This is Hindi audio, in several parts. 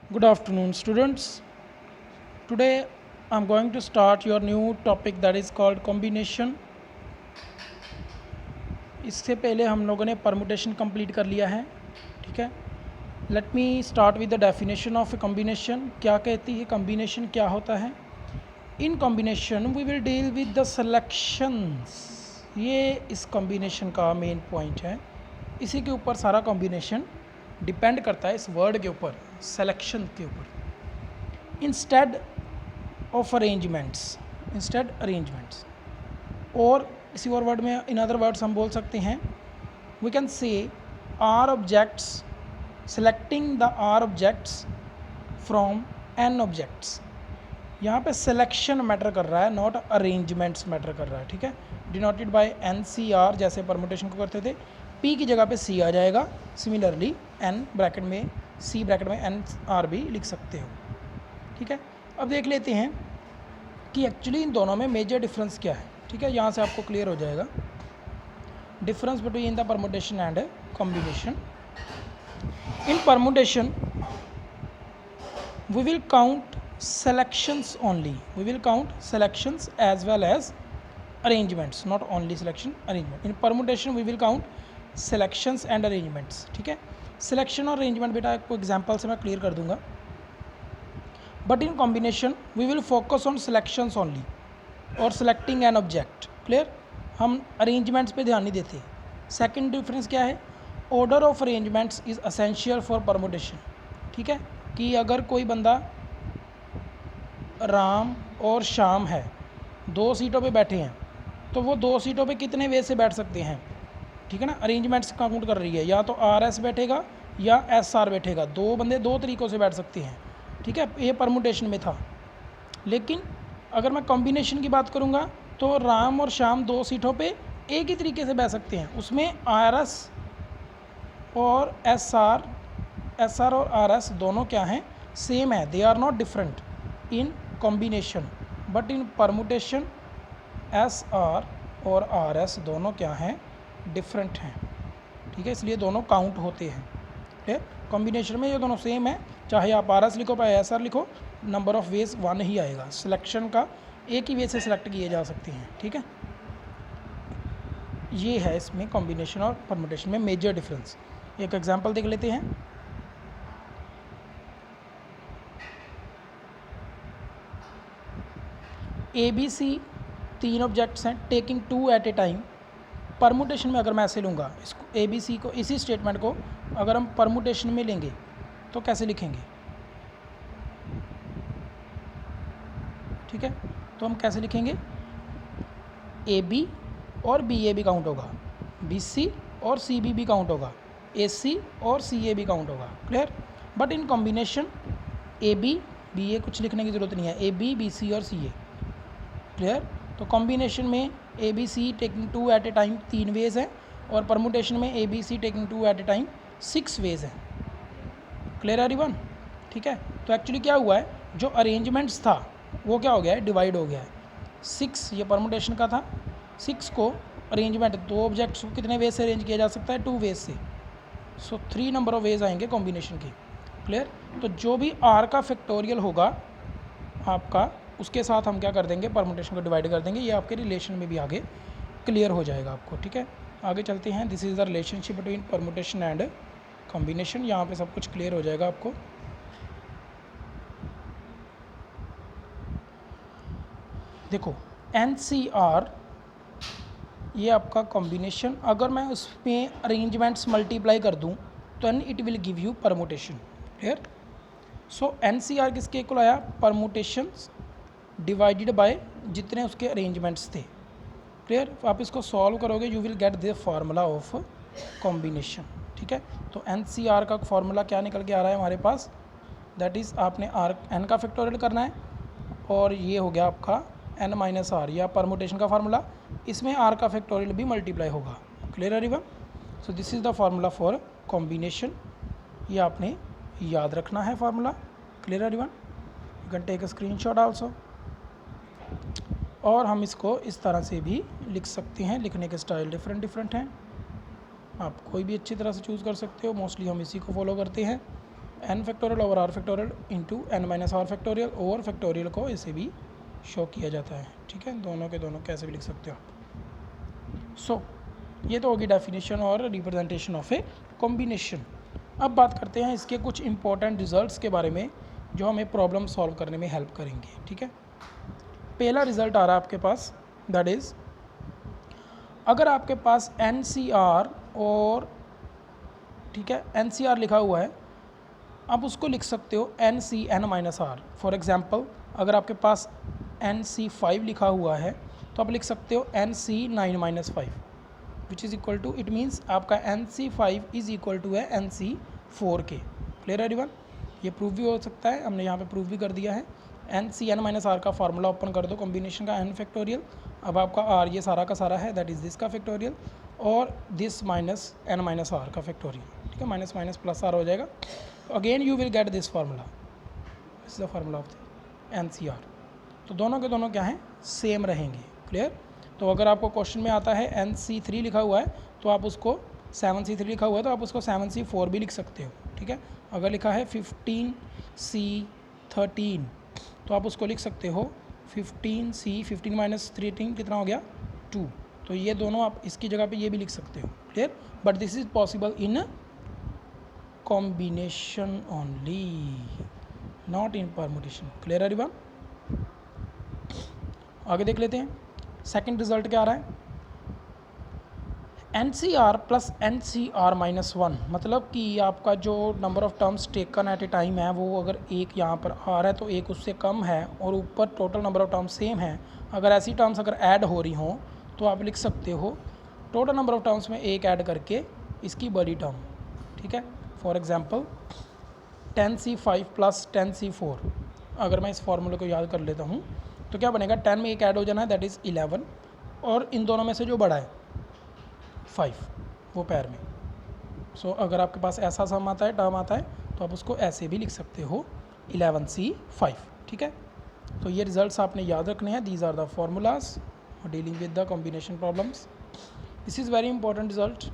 Good afternoon, students. Today I'm going to start your new topic that is called combination. इससे पहले हम लोगों ने परमुटेशन कंप्लीट कर लिया है, ठीक है. Let me start with the definition of a combination. क्या कहती है कॉम्बिनेशन, क्या होता है? In combination we will deal with the selections. ये इस कॉम्बिनेशन का मेन पॉइंट है. इसी के ऊपर सारा कॉम्बिनेशन डिपेंड करता है, इस वर्ड के ऊपर, सेलेक्शन के ऊपर. Instead of arrangements, instead arrangements. और किसी और वर्ड में, इन अदर वर्ड्स हम बोल सकते हैं, we can say R objects, selecting the R objects from N objects. यहाँ पे सिलेक्शन मैटर कर रहा है, नॉट अरेंजमेंट्स मैटर कर रहा है, ठीक है. Denoted by N C R, जैसे परमुटेशन को करते थे. पी की जगह पे सी आ जाएगा. सिमिलरली एन ब्रैकेट में, सी ब्रैकेट में एन आर भी लिख सकते हो, ठीक है. अब देख लेते हैं कि एक्चुअली इन दोनों में मेजर डिफरेंस क्या है, ठीक है. यहाँ से आपको क्लियर हो जाएगा difference between the permutation and combination. In permutation we will count selections only. We will count selections as well as arrangements, not only selection, arrangement. In permutation we will count selections and arrangements, ठीक है. selection और arrangement बेटा आपको एग्जांपल से मैं क्लियर कर दूंगा. But in combination we will focus on selections only और selecting an object. क्लियर. हम arrangements पे ध्यान नहीं देते. सेकेंड डिफरेंस क्या है? order of arrangements is essential for permutation, ठीक है. कि अगर कोई बंदा राम और श्याम है, दो सीटों पे बैठे हैं, तो वो दो सीटों पे कितने वे से बैठ सकते हैं, ठीक है ना. अरेंजमेंट्स काउंट कर रही है, या तो आर एस बैठेगा या एस आर बैठेगा. दो बंदे दो तरीक़ों से बैठ सकते हैं, ठीक है. ये परमुटेशन में था. लेकिन अगर मैं कॉम्बिनेशन की बात करूँगा तो राम और श्याम दो सीटों पे एक ही तरीके से बैठ सकते हैं. उसमें आर एस और एस आर और आर एस दोनों क्या हैं? सेम है. They are not different in combination. But in permutation S R और आर एस दोनों क्या हैं? डिफरेंट हैं, ठीक है. इसलिए दोनों काउंट होते हैं, ठीक है. कॉम्बिनेशन में ये दोनों सेम है, चाहे आप आर एस लिखो चाहे एस आर लिखो, नंबर ऑफ वेज वन ही आएगा. सिलेक्शन का एक ही वे से सिलेक्ट किए जा सकते हैं, ठीक है. ये है इसमें कॉम्बिनेशन और परमुटेशन में मेजर डिफरेंस. एक एग्जांपल देख लेते हैं. ए बी सी तीन ऑब्जेक्ट्स हैं, taking two at a time. Permutation में अगर मैं ऐसे लूँगा इसको, ए बी सी को, इसी स्टेटमेंट को अगर हम परमुटेशन में लेंगे तो कैसे लिखेंगे, ठीक है. तो हम कैसे लिखेंगे? ए बी और बी ए भी काउंट होगा, बी सी और सी बी भी काउंट होगा, ए सी और सी ए भी काउंट होगा. Clear. But in combination A B B A कुछ लिखने की ज़रूरत नहीं है, ए बी बी सी और सी ए. क्लियर. तो कॉम्बिनेशन में A B C taking two at a time तीन वेज हैं, और परमुटेशन में A B C taking two at a time 6 ways हैं. क्लियर एवरीवन, ठीक है. तो एक्चुअली क्या हुआ है, जो अरेंजमेंट्स था वो क्या हो गया है? डिवाइड हो गया है. 6 ये परमुटेशन का था, 6 को अरेंजमेंट, दो ऑब्जेक्ट्स को कितने वेज से अरेंज किया जा सकता है? 2 वेज से. सो 3 नंबर ऑफ वेज आएंगे कॉम्बिनेशन के. क्लियर. तो जो भी आर का फैक्टोरियल होगा आपका, उसके साथ हम क्या कर देंगे? परमुटेशन को डिवाइड कर देंगे. ये आपके रिलेशन में भी आगे क्लियर हो जाएगा आपको, ठीक है. आगे चलते हैं. This is the relationship between permutation and combination. यहाँ पे सब कुछ क्लियर हो जाएगा आपको. देखो एन सी आर, ये आपका कॉम्बिनेशन. अगर मैं उसमें अरेंजमेंट्स मल्टीप्लाई कर दूँ तो N it will give you permutation. Clear. So N C R किसके इक्वल आया? परमुटेशंस डिवाइडेड बाय जितने उसके अरेंजमेंट्स थे. क्लियर. आप इसको सॉल्व करोगे, you will get the formula of combination, ठीक है. तो एन सी आर का फार्मूला क्या निकल के आ रहा है हमारे पास? दैट इज़ आपने आर एन का फैक्टोरियल करना है, और ये हो गया आपका एन माइनस आर, या परमुटेशन का फार्मूला. इसमें आर का फैक्टोरियल भी मल्टीप्लाई होगा. Clear everyone. So this is the formula for combination. ये आपने याद रखना है formula. Clear everyone. You can take a screenshot also. और हम इसको इस तरह से भी लिख सकते हैं. लिखने के स्टाइल डिफरेंट हैं, आप कोई भी अच्छी तरह से चूज़ कर सकते हो. मोस्टली हम इसी को फॉलो करते हैं. N factorial over R factorial into N minus R factorial, और फैक्टोरियल को ऐसे भी शो किया जाता है, ठीक है, दोनों के दोनों कैसे भी लिख सकते हो आप। सो ये तो होगी डेफिनेशन और रिप्रेजेंटेशन ऑफ ए कॉम्बिनेशन। अब बात करते हैं इसके कुछ इंपॉर्टेंट रिजल्ट्स के बारे में जो हमें प्रॉब्लम सॉल्व करने में हेल्प करेंगे, ठीक है। पहला रिजल्ट आ रहा है आपके पास, दैट इज़ अगर आपके पास NCR और, ठीक है, NCR लिखा हुआ है, आप उसको लिख सकते हो NCN-R। फॉर एग्जांपल अगर आपके पास NC5 लिखा हुआ है तो आप लिख सकते हो NC9-5, which is equal to, it means आपका NC5 इज़ इक्वल टू है NC4 के। Clear everyone? ये प्रूव भी हो सकता है, हमने यहाँ पे प्रूव भी कर दिया है। NCN-R का फार्मूला ओपन कर दो कॉम्बिनेशन का, N फैक्टोरियल, अब आपका R ये सारा का सारा है, दैट इज़ दिस का फैक्टोरियल, और दिस माइनस N-R का फैक्टोरियल, ठीक है, माइनस माइनस प्लस R हो जाएगा। Again you will get this formula, this is the formula of the NCR। तो दोनों के दोनों क्या हैं, सेम रहेंगे। क्लियर? तो अगर आपको क्वेश्चन में आता है NC3 लिखा हुआ है तो आप उसको 7C3 लिखा हुआ है तो आप उसको 7C4 भी लिख सकते हो, ठीक है। अगर लिखा है 15C13 तो आप उसको लिख सकते हो 15C, 15 माइनस 13 कितना हो गया, 2। तो ये दोनों आप इसकी जगह पे ये भी लिख सकते हो। Clear? But this is possible in combination only, not in permutation. Clear everyone? आगे देख लेते हैं सेकंड रिजल्ट क्या आ रहा है। NCR प्लस NCR-1, मतलब कि आपका जो number of terms taken at a time है वो अगर एक यहाँ पर आ रहा है तो एक उससे कम है और ऊपर total number of terms same है। अगर ऐसी टर्म्स अगर ऐड हो रही हों तो आप लिख सकते हो टोटल नंबर ऑफ टर्म्स में एक ऐड करके इसकी बड़ी टर्म, ठीक है। For example 10C5 plus 10C4, अगर मैं इस फार्मूले को याद कर लेता हूँ तो क्या बनेगा, 10 में एक ऐड हो जाना है, दैट इज़ 11, और इन दोनों में से जो बड़ा है 5 वो पैर में। सो अगर आपके पास ऐसा सम आता है, टर्म आता है, तो आप उसको ऐसे भी लिख सकते हो 11C5, ठीक है। तो ये रिजल्ट्स आपने याद रखने हैं, these are the formulas for dealing with the combination problems. This is very important result.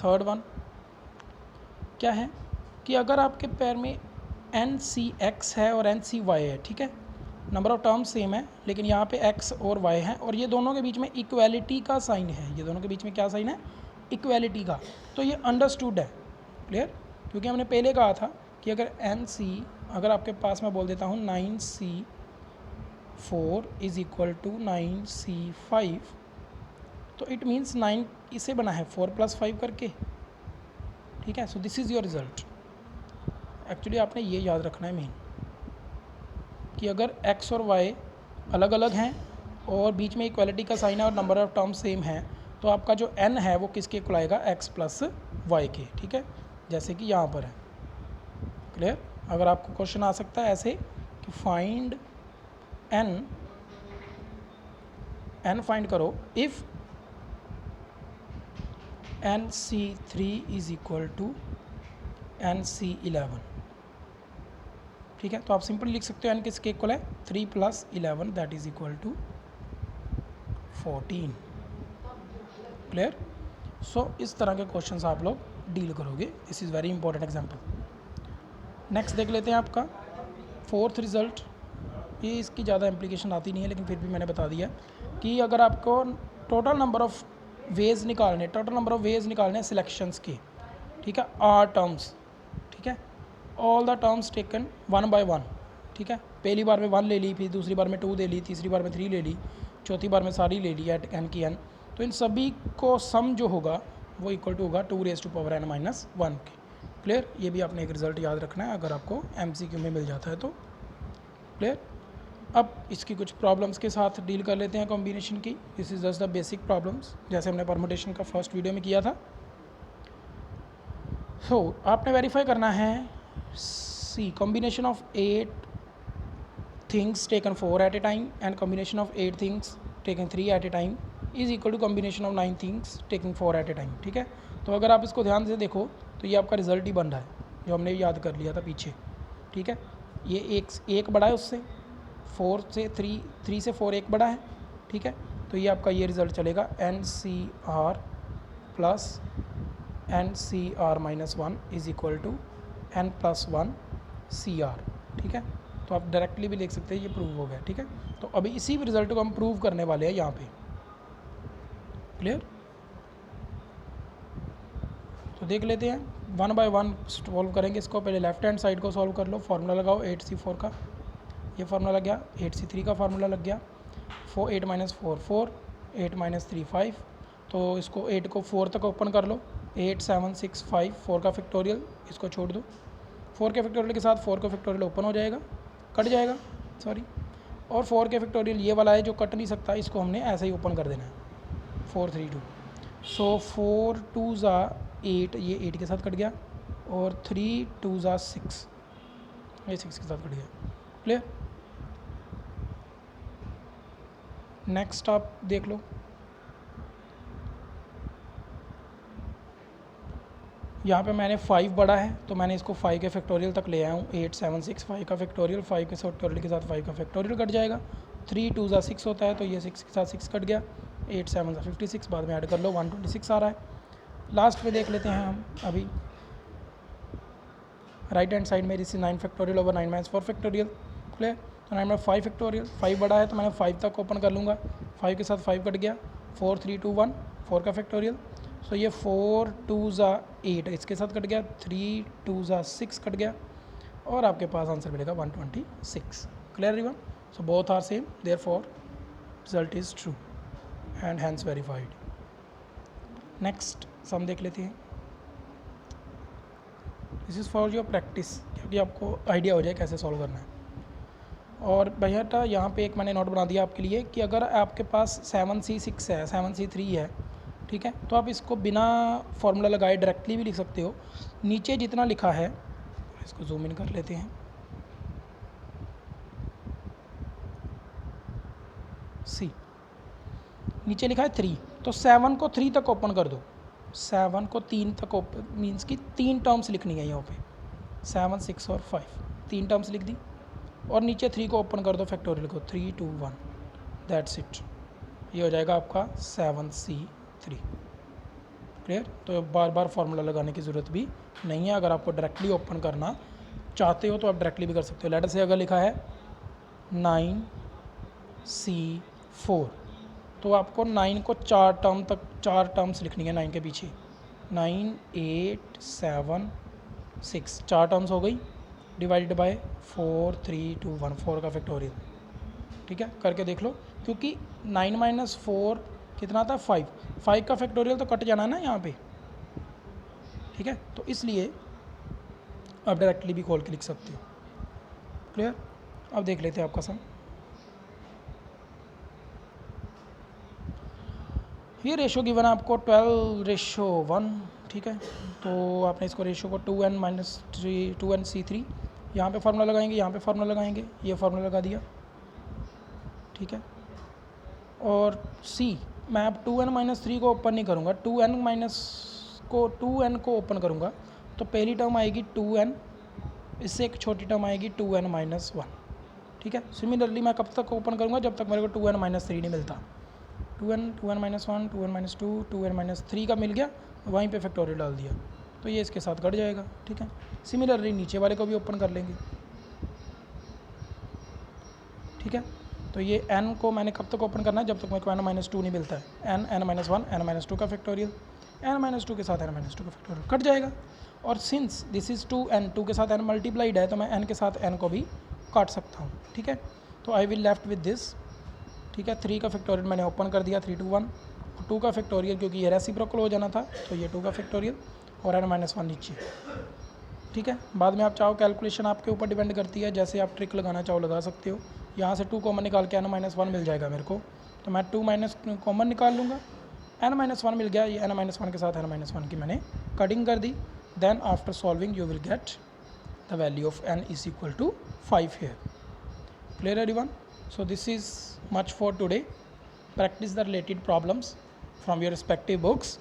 Third one क्या है कि अगर आपके पैर में NCX है और NCY है, ठीक है, नंबर ऑफ टर्म्स सेम है लेकिन यहाँ पे X और Y है और ये दोनों के बीच में इक्वेलिटी का साइन है, ये दोनों के बीच में क्या साइन है, इक्वेलिटी का। तो ये अंडरस्टूड है। क्लियर? क्योंकि हमने पहले कहा था कि अगर अगर आपके पास मैं बोल देता हूँ 9C4 is equal to 9C5, तो इट मीन्स 9 इसे बना है 4 + 5 करके, ठीक है। सो this is your result. Actually आपने ये याद रखना है मेन कि अगर X और Y अलग अलग हैं और बीच में इक्वालिटी का साइन है और नंबर ऑफ टर्म सेम है तो आपका जो N है वो किसके इक्वल आएगा, X + Y के, ठीक है, जैसे कि यहाँ पर है। क्लियर? अगर आपको क्वेश्चन आ सकता है ऐसे कि फाइंड N फाइंड करो if NC3 is equal to NC11, ठीक है। तो आप सिंपली लिख सकते हो N किसके इक्वल है, 3 + 11 that is equal to 14। Clear? So इस तरह के क्वेश्चंस आप लोग डील करोगे। This is very important example. Next देख लेते हैं आपका फोर्थ रिजल्ट। ये इसकी ज़्यादा इम्प्लीकेशन आती नहीं है लेकिन फिर भी मैंने बता दिया कि अगर आपको टोटल नंबर ऑफ़ वेज निकालने सिलेक्शंस के, ठीक है, आर टर्म्स, ठीक है, all the terms taken 1 by 1, ठीक है। पहली बार में 1 ले ली, फिर दूसरी बार में 2 ले ली, तीसरी बार में 3 ले ली, चौथी बार में सारी ले ली एट N की N, तो इन सभी को सम जो होगा वो इक्वल टू होगा 2⁻n-1 के। क्लियर? ये भी आपने एक रिज़ल्ट याद रखना है अगर आपको MCQ में मिल जाता है तो। क्लियर? अब इसकी कुछ प्रॉब्लम्स के साथ डील कर लेते हैं कॉम्बिनेशन की। This is just the basic problems जैसे हमने परमुटेशन का फर्स्ट वीडियो में किया था। सो आपने वेरीफाई करना है C combination of 8 things taken 4 at a time and combination of 8 things taken 3 at a time is equal to combination of 9 things taking 4 at a time, ठीक है। तो अगर आप इसको ध्यान से देखो तो ये आपका रिजल्ट ही बन रहा है जो हमने याद कर लिया था पीछे, ठीक है। ये एक बड़ा है उससे, 3 से 4 एक बड़ा है, ठीक है। तो ये आपका ये रिज़ल्ट चलेगा NCR plus NCR-1 is equal to N + 1 CR, ठीक है। तो आप डायरेक्टली भी लिख सकते हैं ये प्रूव हो गया, ठीक है। तो अभी इसी रिजल्ट को हम प्रूव करने वाले हैं यहाँ पे, क्लियर। तो देख लेते हैं, 1 बाय 1 सॉल्व करेंगे इसको। पहले लेफ्ट हैंड साइड को सॉल्व कर लो, फार्मूला लगाओ 8C4 का, ये फार्मूला लग गया। 8C3 का फार्मूला लग गया। 8 - 4 4, 8 - 3 5। तो इसको 8 को 4 तक ओपन कर लो। 8 7 6 5, 4 का फैक्टोरियल, इसको छोड़ दो। 4 के फैक्टोरियल के साथ 4 का फैक्टोरियल ओपन हो जाएगा, कट जाएगा, सॉरी। और 4 के फैक्टोरियल ये वाला है जो कट नहीं सकता, इसको हमने ऐसे ही ओपन कर देना है। 4 3 2। सो 4 2 ज़ा 8, ये 8 के साथ कट गया। और 3 2 ज़ा 6, ये 6 के साथ कट गया, क्लियर। नेक्स्ट आप देख लो, यहाँ पे मैंने 5 बड़ा है तो मैंने इसको 5 के फैक्टोरियल तक ले आया हूँ। 8 7 6, 5 का फैक्टोरियल, 5 के फैक्टोरियल के साथ 5 का फैक्टोरियल कट जाएगा। 3 2 ज़ा 6 होता है, तो ये 6 के साथ 6 कट गया। 8 7 ज़ा 56, बाद में ऐड कर लो, 126 आ रहा है। लास्ट में देख लेते हैं हम अभी, राइट हैंड साइड में, this is 9 factorial over 9 - 4 factorial, clear. तो 9 में 5 फैक्टोरियल, 5 बड़ा है तो मैंने 5 तक ओपन कर लूँगा। 5 के साथ 5 कट गया। 4 3 2 1, 4 का फैक्टोरियल। सो ये 4 2 ज़ा 8, इसके साथ कट गया। 3 2 ज़ा 6 कट गया। और आपके पास आंसर मिलेगा 126, clear everyone. So both are same, therefore result is true and hence verified. Next sum देख लेते हैं। This is for your practice, क्योंकि आपको आइडिया हो जाए कैसे सॉल्व करना है। और भैया यहाँ पे एक मैंने नोट बना दिया आपके लिए कि अगर आपके पास 7C6 है, 7C3 है, ठीक है, तो आप इसको बिना फॉर्मूला लगाए डायरेक्टली भी लिख सकते हो। नीचे जितना लिखा है, इसको जूम इन कर लेते हैं, सी नीचे लिखा है 3, तो 7 को 3 तक ओपन कर दो। 7 को 3 तक ओपन मीन्स कि 3 टर्म्स लिखनी है यहाँ पे, 7 6 और 5, 3 टर्म्स लिख दी। और नीचे 3 को ओपन कर दो फैक्टोरियल को, 3 2 1, दैट्स इट। ये हो जाएगा आपका 7C3, क्लियर। तो बार बार फार्मूला लगाने की ज़रूरत भी नहीं है। अगर आपको डायरेक्टली ओपन करना चाहते हो तो आप डायरेक्टली भी कर सकते हो। लेटर से अगर लिखा है 9C4, तो आपको 9 को 4 टर्म्स लिखनी है 9 के पीछे। 9 8 7 6, 4 टर्म्स हो गई, डिवाइडेड बाय 4 3 2 1, 4 का फैक्टोरियल, ठीक है। करके देख लो, क्योंकि 9 - 4 कितना था, 5 का फैक्टोरियल तो कट जाना है ना यहाँ पे, ठीक है। तो इसलिए आप डायरेक्टली भी खोल के लिख सकते हो, क्लियर। अब देख लेते हैं आपका सम। ये रेशो गिवन है आपको 12:1, ठीक है। तो आपने इसको रेशो को 2n-3 यहाँ पे फार्मूला लगाएंगे, यहाँ पे फार्मूला लगाएंगे, ये फार्मूला लगा दिया, ठीक है। और सी, मैं अब 2n-3 को ओपन नहीं करूँगा, 2n को ओपन करूँगा। तो पहली टर्म आएगी 2n, इससे एक छोटी टर्म आएगी 2n-1, ठीक है। सिमिलरली मैं कब तक ओपन करूँगा, जब तक मेरे को 2n-3 नहीं मिलता। 2n-1, 2n-2, 2n-3 का मिल गया, वहीं पे फैक्टोरियल डाल दिया, तो ये इसके साथ कट जाएगा, ठीक है। सिमिलरली नीचे वाले को भी ओपन कर लेंगे, ठीक है। तो ये n को मैंने कब तक ओपन करना है, जब तक मेरे को n-2 नहीं मिलता है। n-1, n-2 का फैक्टोरियल, n-2 के साथ n-2 का फैक्टोरियल कट जाएगा। और सिंस दिस इज़ 2n, 2 के साथ n मल्टीप्लाइड है, तो मैं n के साथ n को भी काट सकता हूँ, ठीक है। तो I will left with this, ठीक है। 3 का फैक्टोरियल मैंने ओपन कर दिया, 3 2 1। 2 का फैक्टोरियल, क्योंकि ये रेसिप्रोकल हो जाना था, तो ये 2 का फैक्टोरियल और n-1 नीचे, ठीक है। बाद में आप चाहो, कैलकुलेशन आपके ऊपर डिपेंड करती है, जैसे आप ट्रिक लगाना चाहो लगा सकते हो। यहाँ से 2 कॉमन निकाल के n-1 मिल जाएगा मेरे को, तो मैं 2 कॉमन निकाल लूँगा, n-1 मिल गया। ये n-1 के साथ n-1 की मैंने कटिंग कर दी। Then after solving you will get the value of n is equal to 5 here, clear everyone. So this is much for today. Practice the related problems from your respective books.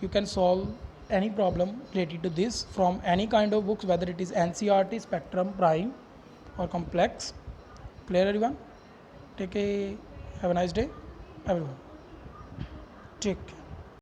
You can solve any problem related to this from any kind of books, whether it is NCERT, Spectrum, Prime or Complex. Clear everyone. Have a nice day everyone. Take care.